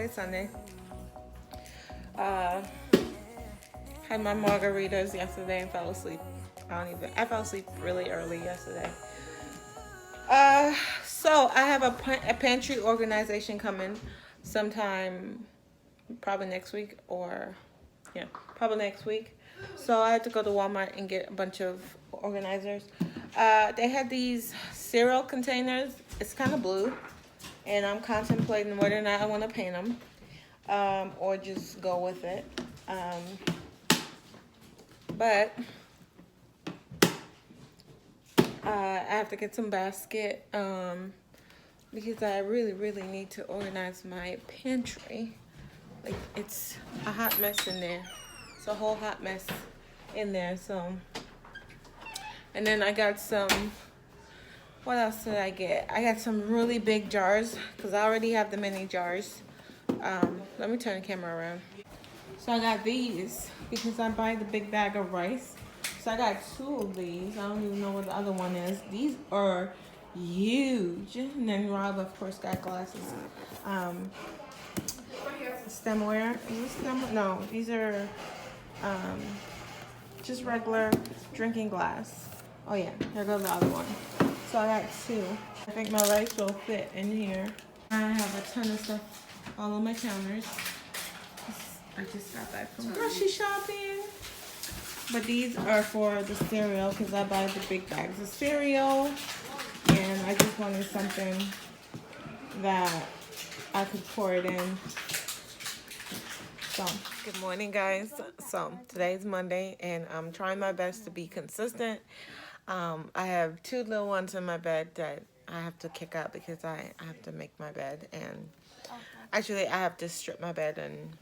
Today's Sunday. Had my margaritas yesterday and fell asleep. I fell asleep really early yesterday. So I have a pantry organization coming sometime, probably next week probably next week. So I had to go to Walmart and get a bunch of organizers. They had these cereal containers. It's kind of blue, and I'm contemplating whether or not I want to paint them, or just go with it. But I have to get some basket because I really need to organize my pantry. Like, it's a hot mess in there. It's a whole hot mess in there. So, and then I got some. What else did I get? I got some really big jars because I already have the mini jars. Let me turn the camera around. So I got these because I buy the big bag of rice. So I got 2 of these. I don't even know what the other one is. These are huge. And then Rob, of course, got glasses. Stemware. Is this stemware? No, these are just regular drinking glass. Oh yeah, there goes the other one. So I got 2. I think my rice will fit in here. I have a ton of stuff all on my counters. I just got back from grocery shopping. But these are for the cereal because I buy the big bags of cereal. And I just wanted something that I could pour it in. So, good morning, guys. So, today's Monday, and I'm trying my best to be consistent. I have 2 little ones in my bed that I have to kick out because I have to make my bed. And actually, I have to strip my bed and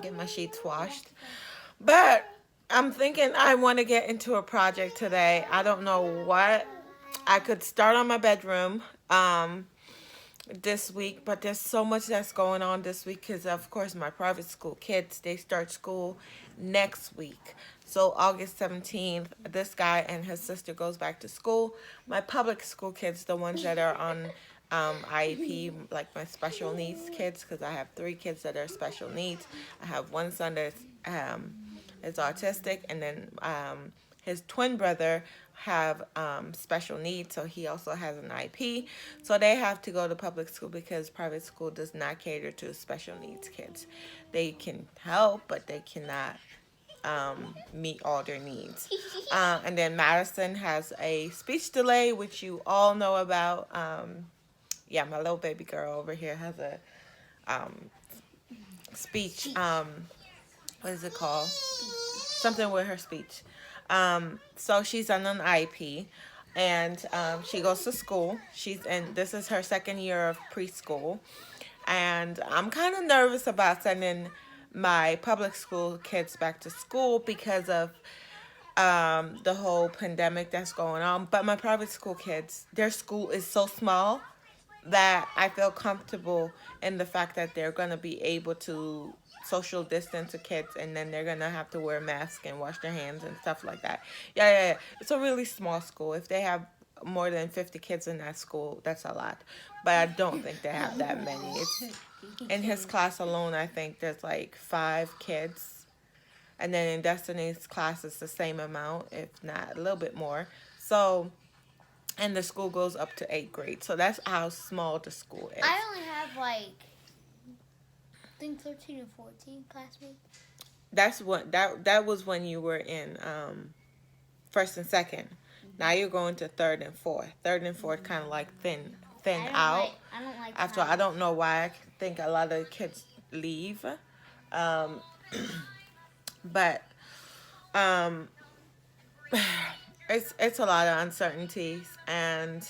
get my sheets washed. But I'm thinking I want to get into a project today. I don't know what. I could start on my bedroom this week, but there's so much that's going on this week because, of course, my private school kids, they start school next week. So August 17th, this guy and his sister goes back to school. My public school kids, the ones that are on IEP, like my special needs kids, because I have 3 kids that are special needs. I have one son that is autistic, and then his twin brother have special needs, so he also has an IEP. So they have to go to public school because private school does not cater to special needs kids. They can help, but they cannot meet all their needs. And then Madison has a speech delay, which you all know about. Yeah, my little baby girl over here has a speech. What is it called? Something with her speech. So she's on an IEP, and she goes to school. This is her 2nd year of preschool, and I'm kind of nervous about sending my public school kids back to school because of the whole pandemic that's going on. But my private school kids, their school is so small that I feel comfortable in the fact that they're going to be able to social distance the kids, and then they're going to have to wear masks and wash their hands and stuff like that. Yeah. It's a really small school. If they have more than 50 kids in that school, that's a lot. But I don't think they have that many. It's, in his class alone, I think there's like 5 kids. And then in Destiny's class, it's the same amount, if not a little bit more. So, and the school goes up to 8th grade. So that's how small the school is. I only have I think 13 or 14 classmates. That's what that was when you were in 1st and 2nd. Mm-hmm. Now you're going to 3rd and 4th. 3rd and 4th kind of like thin out. I don't like. After I don't know why I think a lot of kids leave, but it's a lot of uncertainties, and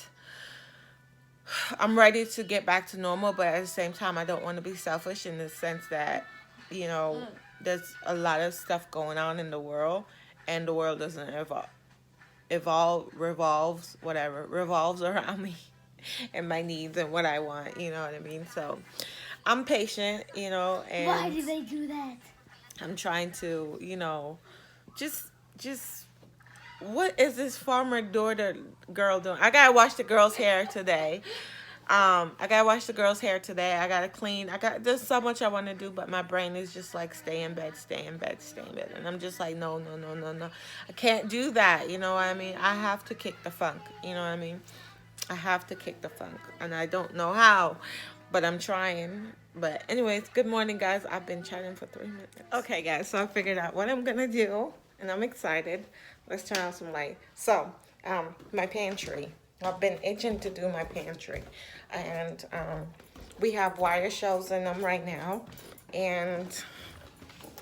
I'm ready to get back to normal, but at the same time, I don't want to be selfish in the sense that, there's a lot of stuff going on in the world, and the world doesn't revolves around me and my needs and what I want, you know what I mean? So I'm patient, and why do they do that? I'm trying to, just what is this farmer daughter girl doing? I gotta wash the girl's hair today. I gotta wash the girls' hair today. I gotta clean. There's so much I want to do, but my brain is just like stay in bed, stay in bed, stay in bed, and I'm just like no, no, no, no, no. I can't do that. You know what I mean? I have to kick the funk. You know what I mean? I have to kick the funk, and I don't know how, but I'm trying. But anyways, good morning, guys. I've been chatting for 3 minutes. Okay, guys, so I figured out what I'm gonna do, and I'm excited. Let's turn on some light. So, my pantry. I've been itching to do my pantry, and we have wire shelves in them right now, and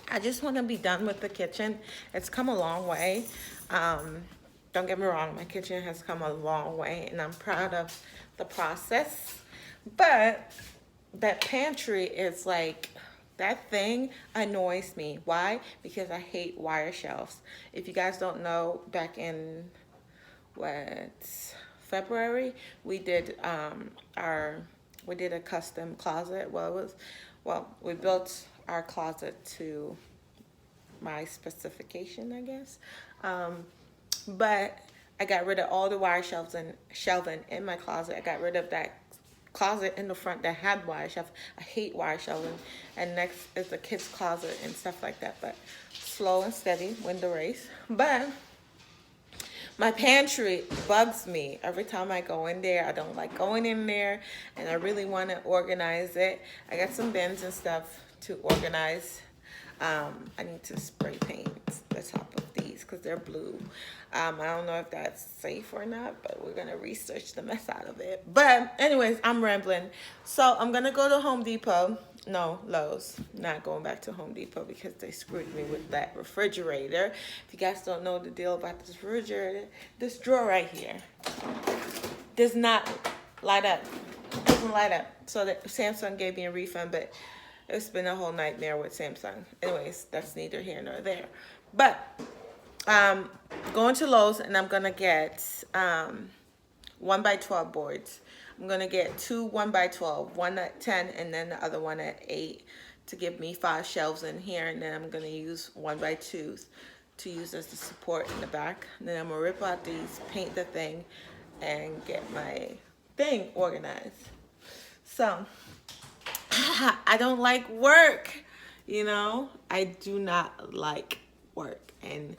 I just want to be done with the kitchen. It's come a long way. Don't get me wrong, my kitchen has come a long way, and I'm proud of the process. But that pantry is like, that thing annoys me. Why? Because I hate wire shelves. If you guys don't know, back in February, we did a custom closet. We built our closet to my specification, I guess. But I got rid of all the wire shelves and shelving in my closet. I got rid of that closet in the front that had wire shelves. I hate wire shelving. And next is the kids' closet and stuff like that. But slow and steady, win the race. But my pantry bugs me. Every time I go in there, I don't like going in there, and I really want to organize it. I got some bins and stuff to organize. I need to spray paint the top of these because they're blue. I don't know if that's safe or not, but we're going to research the mess out of it. But anyways, I'm rambling. So I'm going to go to Home Depot. No, Lowe's. Not going back to Home Depot because they screwed me with that refrigerator. If you guys don't know the deal about this refrigerator, this drawer right here does not light up. It doesn't light up. So that Samsung gave me a refund, but it's been a whole nightmare with Samsung. Anyways, that's neither here nor there. But going to Lowe's, and I'm going to get 1x12 boards. I'm going to get two 1x12, one at 10 and then the other one at 8 to give me 5 shelves in here. And then I'm going to use 1x2s to use as the support in the back. And then I'm going to rip out these, paint the thing, and get my thing organized. So I don't like work, you know. I do not like work, and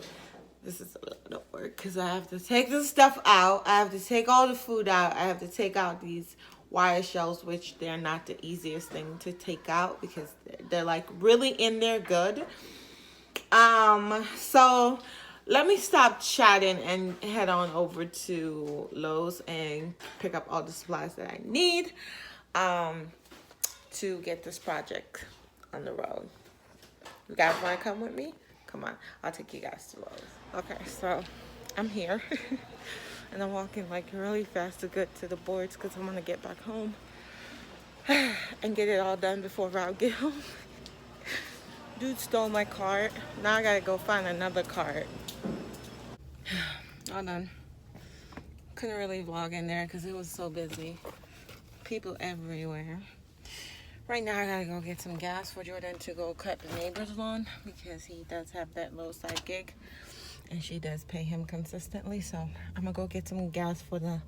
this is a lot of work because I have to take this stuff out. I have to take all the food out. I have to take out these wire shelves, which they're not the easiest thing to take out because they're like really in there good. So let me stop chatting and head on over to Lowe's and pick up all the supplies that I need to get this project on the road. You guys want to come with me? Come on, I'll take you guys to Lowe's. Okay, so I'm here and I'm walking like really fast to get to the boards because I want to get back home and get it all done before Rob get home. Dude stole my cart. Now I gotta go find another cart. Hold on. Couldn't really vlog in there because it was so busy. People everywhere. Right now I gotta go get some gas for Jordan to go cut the neighbor's lawn because he does have that low side gig and she does pay him consistently. So I'm gonna go get some gas for the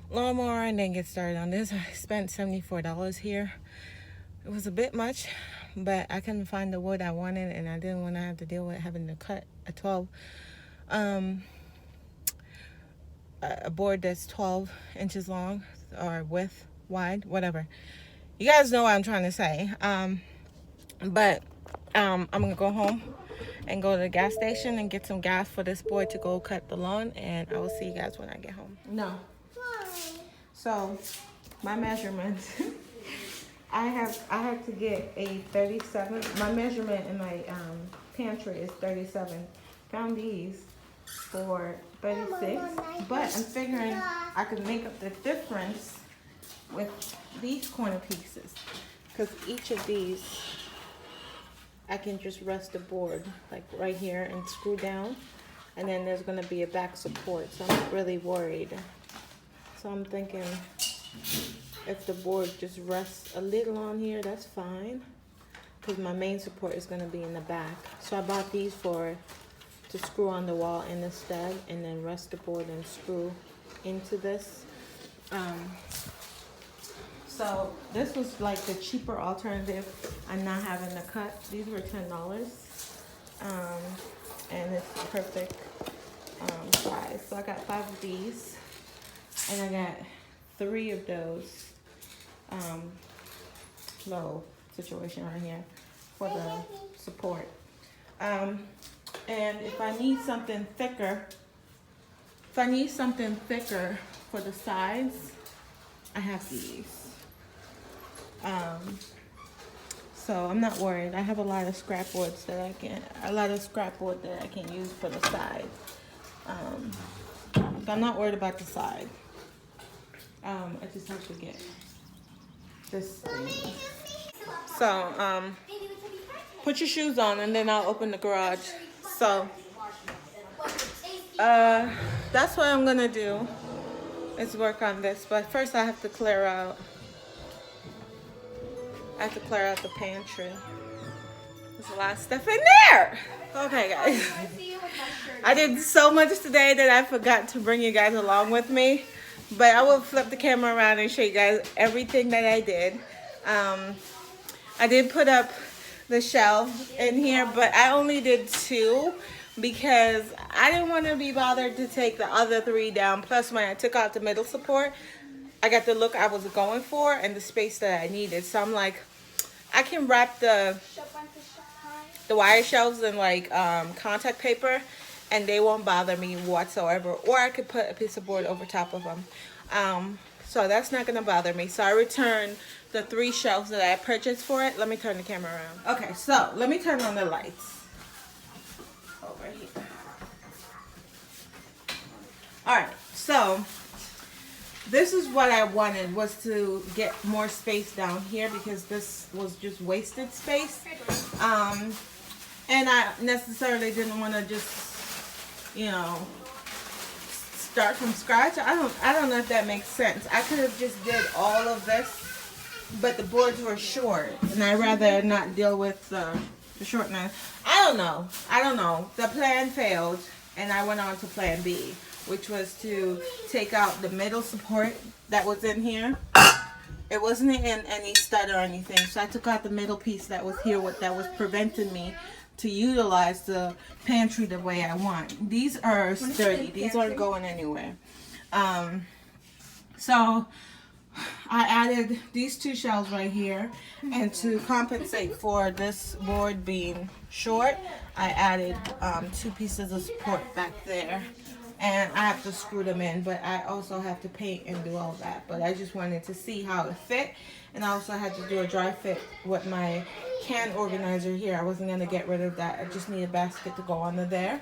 lawnmower and then get started on this. I spent $74 here. It was a bit much, but I couldn't find the wood I wanted and I didn't want to have to deal with having to cut a board that's 12 inches long or width, wide, whatever. You guys know what I'm trying to say. But I'm gonna go home and go to the gas station and get some gas for this boy to go cut the lawn, and I will see you guys when I get home. No. So my measurements. I had to get a 37. My measurement in my pantry is 37. Found these for 36, but I'm figuring I could make up the difference with these corner pieces because each of these I can just rest the board like right here and screw down, and then there's going to be a back support, so I'm not really worried. So I'm thinking if the board just rests a little on here, that's fine because my main support is going to be in the back. So I bought these to screw on the wall in the stud and then rest the board and screw into this. So this was like the cheaper alternative. I'm not having the cut. These were $10. And it's perfect size. So I got 5 of these, and I got 3 of those low situation right here for the support. And if I need something thicker, for the sides, I have these. So I'm not worried. I have a lot of scrapboard that I can use for the side. So I'm not worried about the side. I just have to get this thing. So put your shoes on, and then I'll open the garage. So that's what I'm gonna do, is work on this. But first I have to clear out. The pantry. There's a lot of stuff in there. Okay, guys. I did so much today that I forgot to bring you guys along with me. But I will flip the camera around and show you guys everything that I did. I did put up the shelf in here, but I only did 2 because I didn't want to be bothered to take the other 3 down. Plus, when I took out the middle support, I got the look I was going for and the space that I needed. So I'm like, I can wrap the wire shelves in like contact paper, and they won't bother me whatsoever. Or I could put a piece of board over top of them. So that's not gonna bother me. So I returned the 3 shelves that I purchased for it. Let me turn the camera around. Okay, so let me turn on the lights over here. All right, so this is what I wanted, was to get more space down here because this was just wasted space. And I necessarily didn't want to just, start from scratch. I don't know if that makes sense. I could have just did all of this, but the boards were short, and I'd rather not deal with the shortness. I don't know. The plan failed, and I went on to plan B, which was to take out the middle support that was in here. It wasn't in any stud or anything, so I took out the middle piece that was here, that was preventing me to utilize the pantry the way I want. These are sturdy. These aren't going anywhere. So I added these 2 shelves right here, and to compensate for this board being short, I added 2 pieces of support back there. And I have to screw them in, but I also have to paint and do all that. But I just wanted to see how it fit. And I also had to do a dry fit with my can organizer here. I wasn't going to get rid of that. I just need a basket to go under there.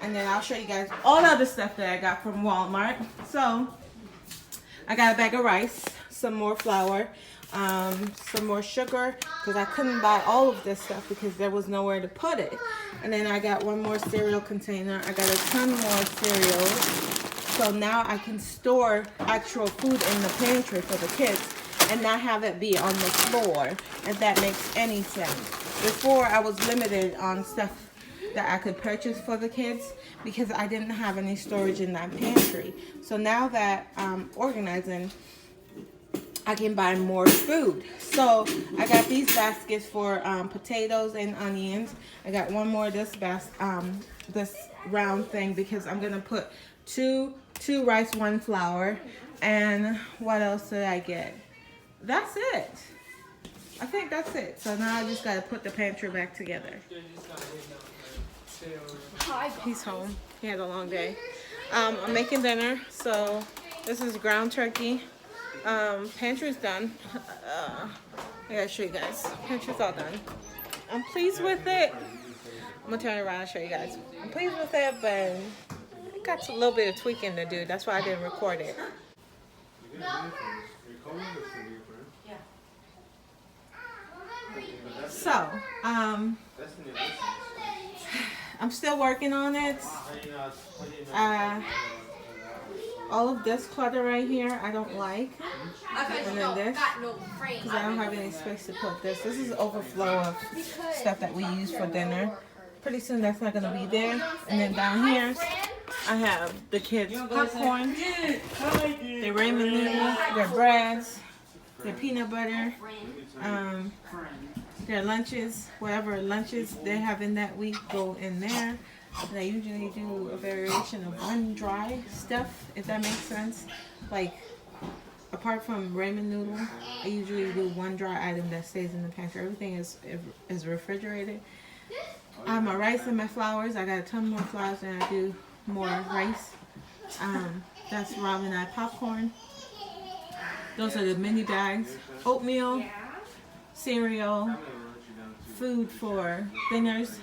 And then I'll show you guys all the other stuff that I got from Walmart. So I got a bag of rice, some more flour, some more sugar, because I couldn't buy all of this stuff because there was nowhere to put it. And then I got 1 more cereal container. I got a ton more cereals. So now I can store actual food in the pantry for the kids and not have it be on the floor, if that makes any sense. Before, I was limited on stuff that I could purchase for the kids because I didn't have any storage in that pantry. So now that I'm organizing, I can buy more food. So I got these baskets for potatoes and onions. I got 1 more of this this round thing because I'm gonna put two rice, 1 flour. And what else did I get? That's it. I think that's it. So now I just gotta put the pantry back together. He's home. He had a long day. I'm making dinner. So this is ground turkey. Pantry's done. I gotta show you guys. Pantry's all done. I'm pleased with it. I'm gonna turn it around and show you guys. I'm pleased with it, but it got a little bit of tweaking to do. That's why I didn't record it. So, I'm still working on it. All of this clutter right here, I don't like. And then this, because I don't have any space to put this. This is overflow of stuff that we use for dinner. Pretty soon that's not going to be there. And then down here, I have the kids' popcorn, their ramen noodles, their breads, their peanut butter, their lunches, whatever lunches they have in that week go in there. And I usually do a variation of one dry stuff, if that makes sense. Like, apart from ramen noodle, I usually do one dry item that stays in the pantry. Everything is refrigerated. I have my rice and my flours. I got a ton more flours than I do more rice. That's Rob and I popcorn. Those are the mini bags. Oatmeal, cereal, food for dinners,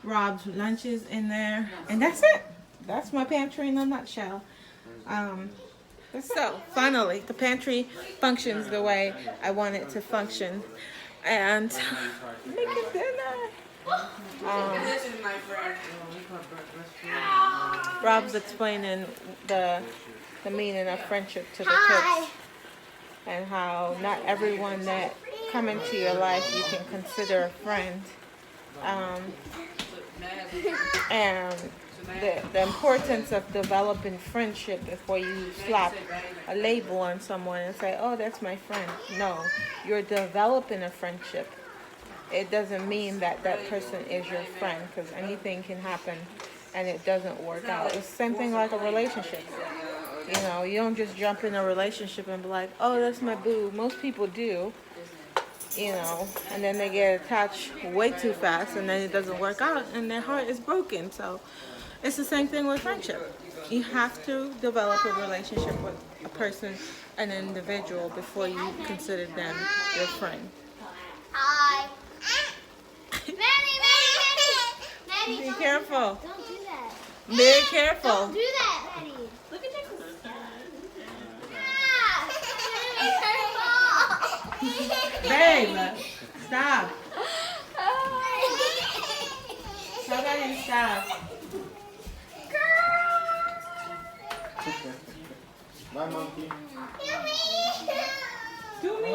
Rob's lunches in there, and that's it. That's my pantry in a nutshell. So finally, the pantry functions the way I want it to function, and making dinner. Rob's explaining the meaning of friendship to the kids, and how not everyone that come into your life you can consider a friend, and the importance of developing friendship before you slap a label on someone and say, oh, that's my friend. No, you're developing a friendship. It doesn't mean that that person is your friend, because anything can happen and it doesn't work out. It's the same thing like a relationship. You know, you don't just jump in a relationship and be like, oh, that's my boo. Most people do, you know, and then they get attached way too fast and then it doesn't work out and their heart is broken. So it's the same thing with friendship. You have to develop a relationship with a person, an individual, before you consider them your friend. Maddie, be careful. Don't do that. Be careful. Don't do that, Maddie. Look at Jaxson. Babe, stop. Somebody stop. Bye, monkey. Do me.